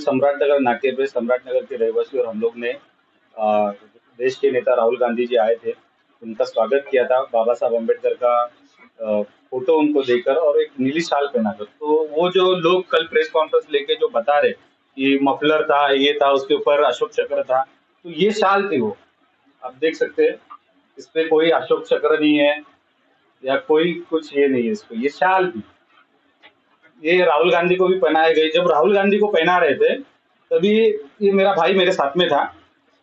सम्राट नगर नाके पे सम्राट नगर के रहवासी और हम लोग ने देश के नेता राहुल गांधी जी आए थे, उनका स्वागत किया था बाबा साहब अम्बेडकर का फोटो उनको देकर और एक नीली शाल पहनाकर। तो वो जो लोग कल प्रेस कॉन्फ्रेंस लेके जो बता रहे कि मफलर था, ये था, उसके ऊपर अशोक चक्र था, तो ये शाल थी वो। आप देख सकते हैं, इस पे कोई अशोक चक्र नहीं है या कोई कुछ ये नहीं है, इसको ये शाल थी। ये राहुल गांधी को भी पहनाए गए। जब राहुल गांधी को पहना रहे थे तभी ये मेरा भाई मेरे साथ में था।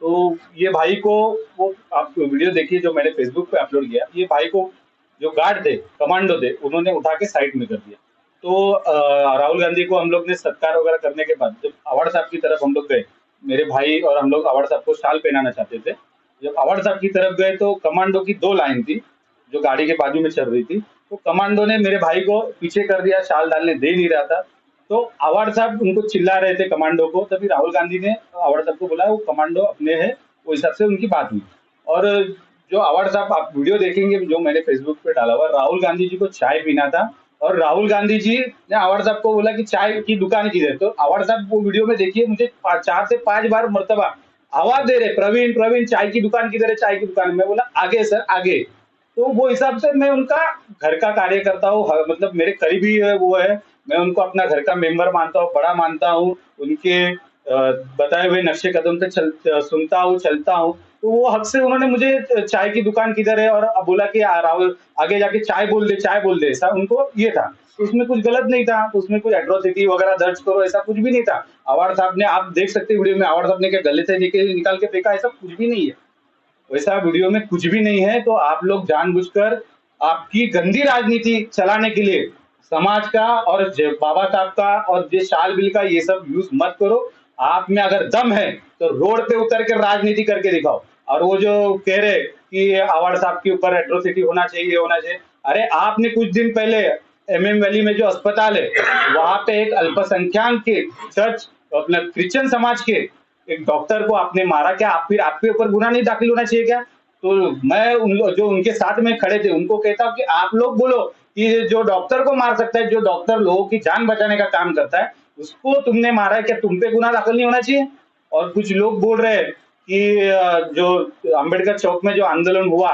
तो ये भाई को, वो आप वीडियो देखिए जो मैंने फेसबुक पे अपलोड किया, ये भाई को जो गार्ड थे, कमांडो थे, उन्होंने उठा के साइड में कर दिया। तो राहुल गांधी को हम लोग ने सत्कार वगैरह करने के बाद जब अवार्ड साहब की तरफ हम लोग गए, मेरे भाई और हम लोग अवार्ड साहब को शाल पहनाना चाहते थे। जब अवार्ड साहब की तरफ गए तो कमांडो की 2 लाइन थी जो गाड़ी के बाजू में चल रही थी। तो कमांडो ने मेरे भाई को पीछे कर दिया, शाल डालने दे नहीं रहा था। तो अवार्ड साहब उनको चिल्ला रहे थे कमांडो को, तभी राहुल गांधी ने अवार्ड साहब को बोला वो कमांडो अपने हैं, वो हिसाब से उनकी बात हुई। और जो अवार्ड साहब, आप वीडियो देखेंगे जो मैंने फेसबुक पे डाला हुआ, राहुल गांधी जी को चाय पीना था और राहुल गांधी जी ने अवार्ड साहब को बोला कि चाय की दुकान किधर। तो अवार्ड साहब वो वीडियो में देखिए, मुझे 4 से 5 बार मर्तबा आवाज दे रहे, प्रवीण प्रवीण चाय की दुकान किधर है, चाय की दुकान। मैं बोला आगे सर आगे। तो वो हिसाब से मैं उनका घर का कार्यकर्ता हूँ, मतलब मेरे करीबी है वो है, मैं उनको अपना घर का मेंबर मानता हूँ, बड़ा मानता हूँ, उनके बताए हुए नक्शे कदम पे सुनता हूँ, चलता हूँ। तो वो हक से उन्होंने मुझे चाय की दुकान किधर है और अब बोला कि राहुल आगे जाके चाय बोल दे, चाय बोल दे, ऐसा उनको ये था। तो उसमें कुछ गलत नहीं था, उसमें कुछ एट्रोसिटी वगैरह दर्ज करो ऐसा कुछ भी नहीं था। अवार्ड साहब ने, आप देख सकते वीडियो में, अवार्ड साहब ने क्या गले से निकाल के फेंका, ऐसा कुछ भी नहीं है। वैसा वीडियो में कुछ भी नहीं है। तो आप लोग जानबूझकर आपकी गंदी राजनीति चलाने के लिए समाज का और बाबा साहब का और जो शाल बिल का ये सब यूज मत करो। आप में अगर दम है तो रोड पे उतर कर राजनीति करके दिखाओ। और वो जो कह रहे कि अवार्ड साहब के ऊपर एट्रोसिटी होना चाहिए होना चाहिए, अरे आपने कुछ दिन पहले एमएम वैली में जो अस्पताल है वहां पे एक अल्पसंख्यक के चर्च, अपना क्रिश्चियन समाज के एक डॉक्टर को आपने मारा, क्या आप फिर आपके ऊपर गुना नहीं दाखिल होना चाहिए क्या? तो मैं जो उनके साथ में खड़े थे उनको कहता हूँ कि आप लोग बोलो कि जो डॉक्टर को मार सकता है, जो डॉक्टर लोगों की जान बचाने का काम करता है, उसको तुमने मारा है, क्या तुम पे गुना दाखिल नहीं होना चाहिए? और कुछ लोग बोल रहे हैं कि जो अंबेडकर चौक में जो आंदोलन हुआ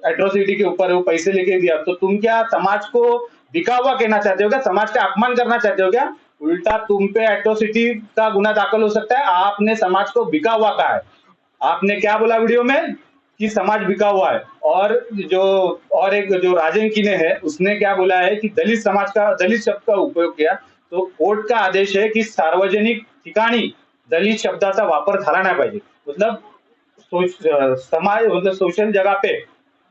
एट्रोसिटी के ऊपर, वो पैसे लेके दिया, तो तुम क्या समाज को बिका हुआ कहना चाहते हो क्या? समाज का अपमान करना चाहते हो क्या? उल्टा तुम पे एट्रोसिटी का गुना दाखिल हो सकता है। आपने समाज को बिका हुआ कहा है। आपने क्या बोला वीडियो में कि समाज बिका हुआ है। और जो और एक जो राजन किने है उसने क्या बोला है कि दलित समाज का, दलित शब्द का उपयोग किया। तो कोर्ट का आदेश है कि सार्वजनिक ठिकाणी दलित शब्दाचा वापर झाला नाही पाहिजे। मतलब समाज, मतलब सोशल जगह पे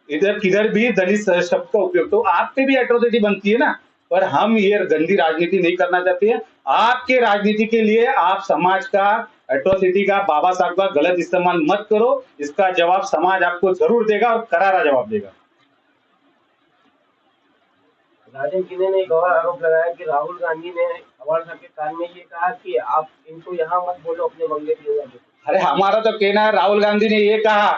इधर किधर भी दलित शब्द का उपयोग, तो आप पे भी एट्रोसिटी बनती है ना। पर हम ये गंदी राजनीति नहीं करना चाहते हैं। आपके राजनीति के लिए आप समाज का एट्रोसिटी का, बाबा साहब का गलत इस्तेमाल मत करो। इसका जवाब समाज आपको जरूर देगा और करारा जवाब देगा। राजन किने ने एक और आरोप लगाया कि राहुल गांधी ने अवार्ड साहब के कान में ये कहा कि आप इनको यहाँ मत बोलो, अपने बंगले की जगह पे। अरे हमारा तो कहना है, राहुल गांधी ने ये कहा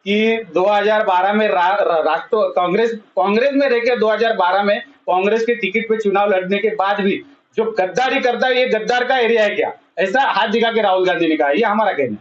कि 2012 में राष्ट्र कांग्रेस में रहकर 2012 में कांग्रेस के टिकट पे चुनाव लड़ने के बाद भी जो गद्दारी करता है, ये गद्दार का एरिया है क्या? ऐसा हाथ दिखा के राहुल गांधी ने कहा। ये हमारा कहना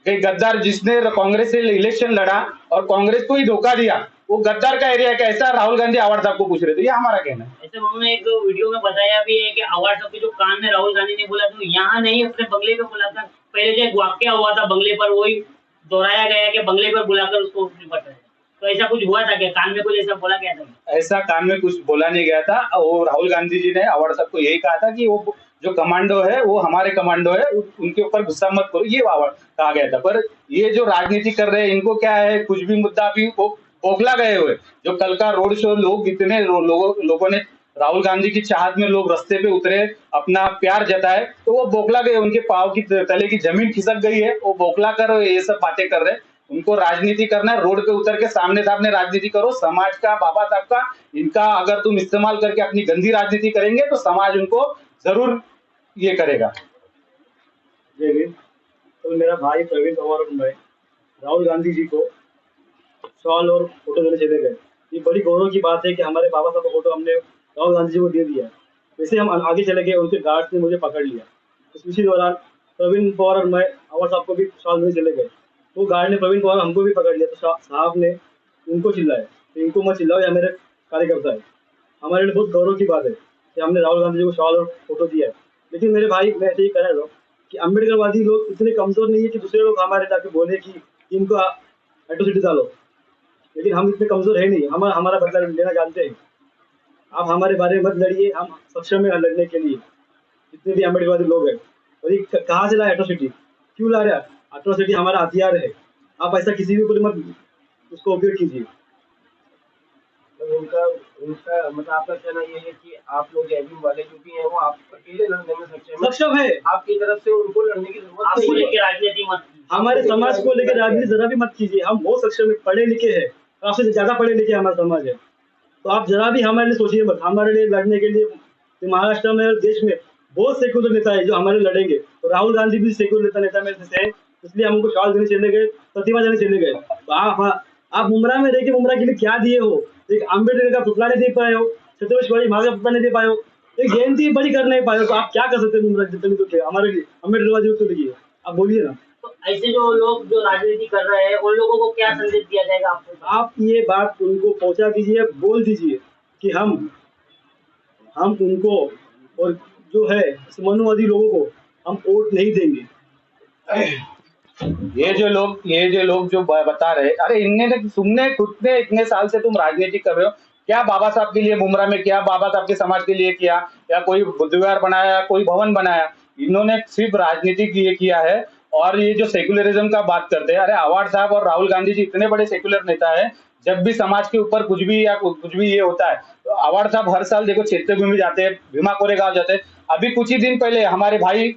है कि गद्दार जिसने कांग्रेस से इलेक्शन लड़ा और कांग्रेस को ही धोखा दिया, वो गद्दार का एरिया है क्या? ऐसा राहुल गांधी अवार्ड साहब को पूछ रहे थे। ये हमारा कहना है। ऐसे उन्होंने एक वीडियो में बताया भी है कि अवार्ड साहब के जो कान में राहुल गांधी ने बोला, तो यहाँ नहीं अपने बंगले पे बुलाकर, पहले जो एक वाक्य हुआ था बंगले पर, वही दोहराया गया कि बंगले पर बुलाकर उसको निपट रहे। तो ऐसा कुछ हुआ था क्या? कान में कुछ ऐसा बोला गया था? ऐसा कान में कुछ बोला नहीं गया था। वो राहुल गांधी जी ने अवार्ड साहब को यही कहा था कि वो जो कमांडो है वो हमारे कमांडो है, उनके ऊपर गुस्सा मत करो, ये कहा गया था। पर ये जो राजनीति कर रहे हैं, इनको क्या है, कुछ भी मुद्दा भी वो बौखला गए हुए। जो कल का रोड शो, लोग इतने लोगों ने राहुल गांधी की चाहत में लोग रास्ते पे उतरे, अपना प्यार जताए, तो वो बौखला गए, उनके पाँव की तले की जमीन खिसक गई है, वो बौखला कर ये सब बातें कर रहे हैं। उनको राजनीति करना है, रोड पे उतर के सामने सामने राजनीति करो। समाज का, बाबा साहब का, इनका अगर तुम इस्तेमाल करके अपनी गंदी राजनीति करेंगे तो समाज उनको जरूर ये करेगा। जय हिंद। तो मेरा भाई प्रवीण पवार और मैं राहुल गांधी जी को सवाल और फोटो देने चले गए। ये बड़ी गौरव की बात है कि हमारे बाबा साहब का फोटो हमने राहुल गांधी जी को दे दिया। वैसे हम आगे चले गए, उनके गार्ड ने मुझे पकड़ लिया। इसी दौरान प्रवीण पवार और मैं अवर साहब को भी शॉल देने चले गए। वो गार्ड ने प्रवीण पवार हमको भी पकड़ लिया, तो साहब ने उनको चिल्लाया, तो इनको मत चिल्लाओ, या मेरे कार्यकर्ता है। हमारे लिए बहुत गौरव की बात है कि हमने राहुल गांधी जी को शॉल और फोटो दिया है। लेकिन मेरे भाई, मैं ऐसे ही कहना चाहता हूँ कि अम्बेडकरवादी लोग इतने कमजोर नहीं है कि दूसरे लोग हमारे जाके बोले कि इनको एट्रोसिटी डालो, लेकिन हम इतने कमजोर है नहीं, हम हमारा बदला लेना जानते हैं। आप हमारे बारे में मत लड़िए, हम सक्षम है लड़ने के लिए, जितने भी अम्बेडकरवादी लोग हैं। और ये कहाँ से लाए एट्रोसिटी, क्यों ला रहा है? एट्रोसिटी हमारा हथियार है, आप ऐसा किसी भी ऊपर मत उसको उपयोग कीजिए। तो उनका उनका मतलब आपका कहना ये है कि आप लोग जैविक वाले जो भी हैं वो आप अकेले लड़ने में सक्षम है। आपकी तरफ से उनको लड़ने की जरूरत आपको नहीं है। लेके राजनीति मत कीजिए। हमारे समाज को लेकर राजनीति जरा भी मत कीजिए, हम बहुत सक्षम है, पढ़े लिखे हैं, काफी ज्यादा पढ़े लिखे हमारा समाज है। तो आप जरा भी हमारे लिए सोचिए मत, हमारे लिए लड़ने के लिए महाराष्ट्र में और देश में बहुत सेक्युलर नेता है जो हमारे लड़ेंगे। तो राहुल गांधी भी सेक्युलर नेता में से है, इसलिए हम उनको शॉल देने चले गए, प्रतिमा देने चले गए। तो आप मुमरा में रह के मुमरा के लिए क्या दिए हो? एक अम्बेडकर का पुतला नहीं दे पाए हो, छत्रपति शिवाजी महाराज का पुतला नहीं दे पाए हो, एक जयंती बड़ी कर नहीं पाए हो, तो आप क्या कर सकते हैं मुमरा जितने तो हमारे लिए अम्बेडकरवादियों के लिए? आप बोलिए ना। तो ऐसे जो लोग जो राजनीति कर रहे हैं उन लोगों को क्या संदेश दिया जाएगा आपको? आप ये बात उनको पहुंचा दीजिए, बोल दीजिए कि हम उनको और जो है मनुवादी लोगों को हम वोट नहीं देंगे। ये जो लोग जो बता रहे, अरे तुमने खुद ने इतने साल से तुम राजनीति कर रहे हो, क्या बाबा साहब के लिए मुमरा में किया, बाबा साहब के समाज के लिए किया, या कोई बुद्ध विहार बनाया, कोई भवन बनाया? इन्होंने सिर्फ राजनीति किया है। और ये जो सेक्युलरिज्म का बात करते हैं, अरे अवार्ड साहब और राहुल गांधी जी इतने बड़े सेक्युलर नेता है, जब भी समाज के ऊपर कुछ भी ये होता है तो अवार्ड साहब हर साल देखो चैत्यभूमि जाते हैं, भीमा कोरेगांव जाते हैं। अभी कुछ ही दिन पहले हमारे भाई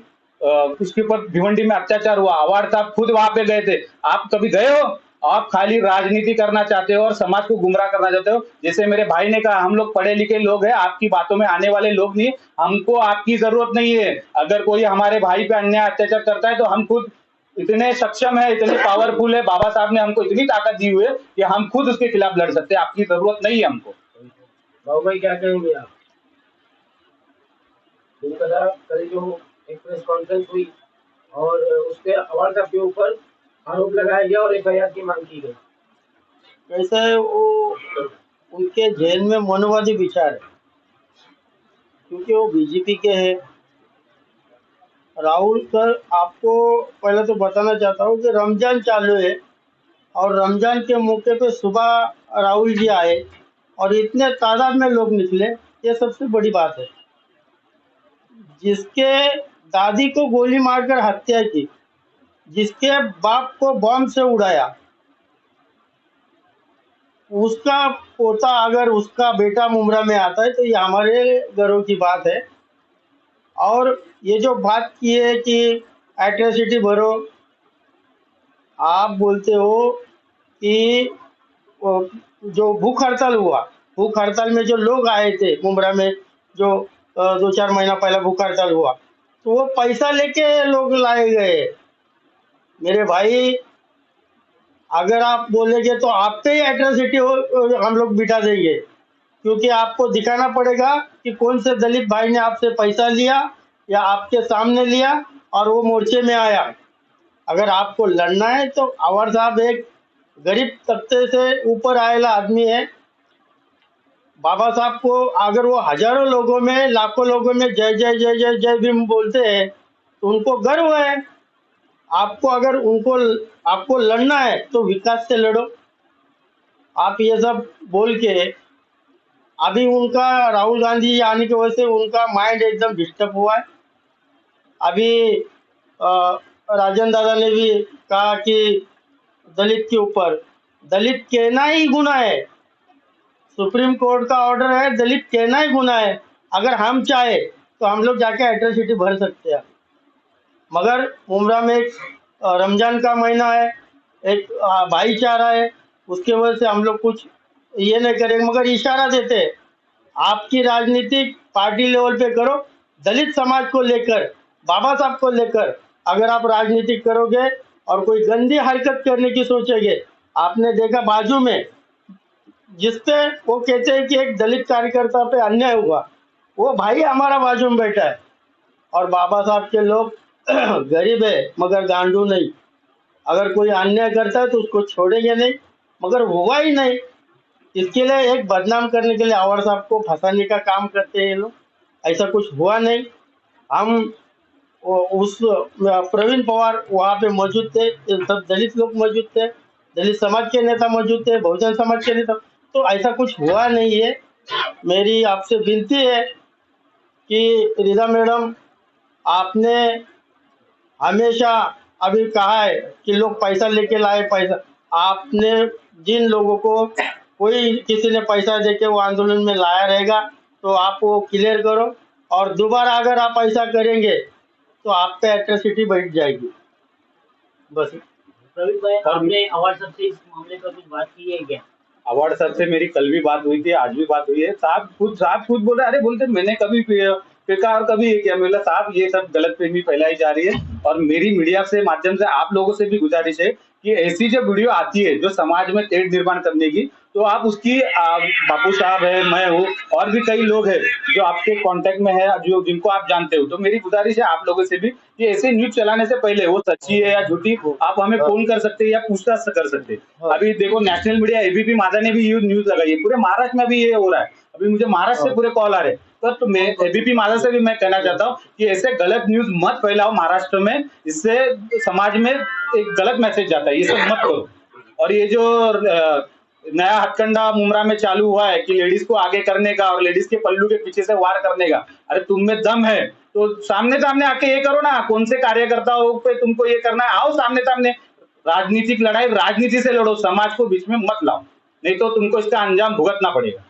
उसके ऊपर भिवंडी में अत्याचार हुआ, अवार्ड साहब खुद वहां पे गए थे। आप कभी गए हो? आप खाली राजनीति करना चाहते हो और समाज को गुमराह करना चाहते हो। जैसे मेरे भाई ने कहा, हम लोग पढ़े लिखे लोग हैं, आपकी बातों में आने वाले लोग नहीं, हमको आपकी जरूरत नहीं है। अगर कोई हमारे भाई पे अन्याय अत्याचार करता है तो हम खुद इतने सक्षम है, इतने पावरफुल है, बाबा साहब ने हमको इतनी ताकत दी हुई है कि हम खुद उसके खिलाफ लड़ सकते हैं, आपकी जरूरत नहीं है हमको। बाबू भाई क्या कहेंगे आप? कल जो एक प्रेस कॉन्फ्रेंस हुई और उसके अवार्ड साहब के ऊपर आरोप लगाया गया और एफआईआर की मांग की गई। कैसा है वो, उनके जेल में मनुवादी विचार है, क्योंकि वो बीजेपी के हैं। राहुल सर, आपको पहले तो बताना चाहता हूँ कि रमजान चालू है और रमजान के मौके पे सुबह राहुल जी आए और इतने तादाद में लोग निकले, ये सबसे बड़ी बात है। जिसके दादी को गोली मारकर हत्या की, जिसके बाप को बम से उड़ाया, उसका पोता अगर उसका बेटा मुमरा में आता है तो ये हमारे गर्व की बात है। और ये जो बात की है कि एट्रोसिटी भरो, आप बोलते हो कि जो भूख हड़ताल हुआ, भूख हड़ताल में जो लोग आए थे मुमरा में, जो 2-4 महीना पहले भूख हड़ताल हुआ, तो वो पैसा लेके लोग लाए गए। मेरे भाई, अगर आप बोलेंगे तो आप पे ही एट्रोसिटी हम लोग बिठा देंगे, क्योंकि आपको दिखाना पड़ेगा कि कौन से दलित भाई ने आपसे पैसा लिया या आपके सामने लिया और वो मोर्चे में आया। अगर आपको लड़ना है तो अवार्ड साहब एक गरीब तबके से ऊपर आएला आदमी है। बाबा साहब को अगर वो हजारों लोगों में, लाखों लोगों में जय जय जय जय जय भीम बोलते हैं तो उनको गर्व है। आपको अगर आपको लड़ना है तो विकास से लड़ो। आप ये सब बोल के, अभी उनका राहुल गांधी जी आने की वजह से उनका माइंड एकदम डिस्टर्ब हुआ है। अभी राजन दादा ने भी कहा कि दलित के ऊपर, दलित कहना ही गुनाह है। सुप्रीम कोर्ट का ऑर्डर है, दलित कहना ही गुनाह है। अगर हम चाहे तो हम लोग जाके एट्रोसिटी भर सकते हैं, मगर मुमरा में एक रमजान का महीना है, एक भाईचारा है, उसके वजह से हम लोग कुछ ये नहीं करेंगे, मगर इशारा देते हैं। आपकी राजनीति पार्टी लेवल पे करो, दलित समाज को लेकर, बाबा साहब को लेकर अगर आप राजनीति करोगे और कोई गंदी हरकत करने की सोचेंगे। आपने देखा बाजू में जिसपे वो कहते हैं कि एक दलित कार्यकर्ता पे अन्याय हुआ, वो भाई हमारा बाजू में बैठा है। और बाबा साहब के लोग गरीब है मगर गांडू नहीं। अगर कोई अन्याय करता है तो उसको छोड़ेंगे नहीं, मगर हुआ ही नहीं। इसके लिए एक बदनाम करने के लिए अवार्ड साहब को फंसाने का काम करते हैं ये लोग। ऐसा कुछ हुआ नहीं। हम उस प्रवीण पवार वहाँ पे मौजूद थे, ये सब दलित लोग मौजूद थे, दलित समाज के नेता मौजूद थे, बहुजन समाज के नेता, तो ऐसा कुछ हुआ नहीं है। मेरी आपसे विनती है कि रिदा मैडम, आपने हमेशा अभी कहा है कि लोग पैसा लेके लाए पैसा, आपने जिन लोगों को कोई किसी ने पैसा देके वो आंदोलन में लाया रहेगा तो आप वो क्लियर करो, और दोबारा अगर आप ऐसा करेंगे तो आप पे एट्रोसिटी बैठ जाएगी। बस। प्रवीण भाई, आपने अवार्ड साहब से इस मामले पर कुछ बात की है क्या? अवार्ड साहब से मेरी कल भी बात हुई थी, आज भी बात हुई है। साहब खुद बोल रहे, अरे बोलते मैंने कभी फेंका और कभी ये किया। बोला साहब ये सब गलतफहमी फैलाई जा रही है, और मेरी मीडिया से माध्यम से आप लोगों से भी गुजारिश है कि ऐसी जो वीडियो आती है जो समाज में तेज निर्माण करने की, तो आप उसकी बापू साहब है, मैं हूँ, और भी कई लोग हैं जो आपके कांटेक्ट में है, जो जिनको आप जानते हो, तो मेरी गुजारिश है आप लोगों से भी कि ऐसे न्यूज चलाने से पहले वो सच्ची है या झूठी, आप हमें फोन कर सकते हैं या पूछताछ कर सकते हैं। अभी देखो नेशनल मीडिया एबीपी माझा ने भी ये न्यूज लगाई है, पूरे महाराष्ट्र में भी ये हो रहा है। अभी मुझे महाराष्ट्र से पूरे कॉल आ रहे हैं, तो मैं एबीपी माझा से भी मैं कहना चाहता हूँ कि ऐसे गलत न्यूज मत फैलाओ महाराष्ट्र में, इससे समाज में एक गलत मैसेज जाता है, ये सब मत करो। और ये जो नया हथकंडा मुमरा में चालू हुआ है कि लेडीज को आगे करने का और लेडीज के पल्लू के पीछे से वार करने का, अरे तुम में दम है तो सामने सामने आके ये करो ना। कौन से कार्यकर्ताओं पे तुमको ये करना है, आओ सामने सामने। राजनीतिक लड़ाई राजनीति से लड़ो, समाज को बीच में मत लाओ, नहीं तो तुमको इसका अंजाम भुगतना पड़ेगा।